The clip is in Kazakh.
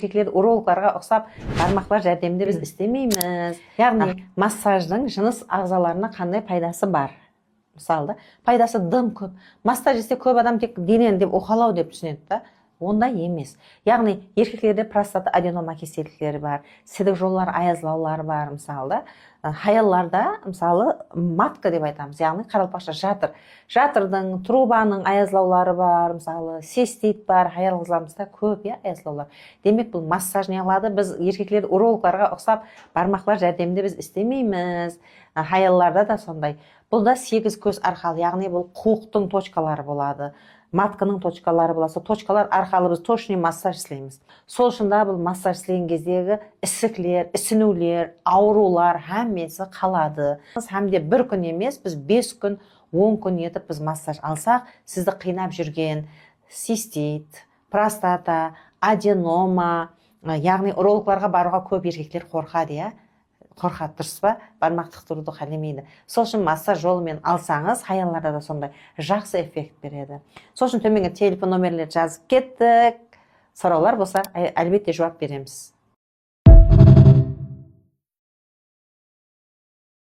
Еркектер урологтарға ұқсап бармақлар жәрдемінде біз істемейміз. Яғни массаждың жыныс ағзаларына қандай пайдасы бар? Мысалы, пайдасы дым көп. Массаж жасаса көп адам тек денені деп уқалау деп түсінеді да. Ондай емес. Яғни еркектерде простата аденома кеселіктері бар, сідік жоллар аязлаулар бар, мысалы. Хаялларда, мысалы, матка деп айтамыз, яғни қаралпақша жатыр. Жатырдың, трубаның аязлаулары бар, мысалы, цистит бар, хаял қыздарымызда көп аязлаулар. Демек, бұл массаж не қылады? Біз еркектерді урологтарға ұқсап бармақлар жәрдемінде біз істемейміз. Хаялларда да сондай. Бұл да 8 көз арқалы, яғни бұл қуықтың точкалары болады. Матканың точкалары боласа, точкалар арқалы біз точный массаж істейміз. Сол шында бұл массаж істеген кездегі ісіклер, ісінулер, аурулар әммесі қалады. Әмде бір күн емес, біз 5 күн, 10 күн етіп біз массаж алсақ, сізді қинап жүрген цистит, простата, аденома, яғни урологтарға баруға көп еркектер қорқады, қорқады, дұрыс па? Бармақ тықтыруды қаламайды. Сол үшін массаж жолымен алсаңыз, хаялларда да сондай жақсы эффект береді. Сол үшін төменгі телефон номерлерді жазып кеттік. Сұраулар болса, әлбетте жауап береміз.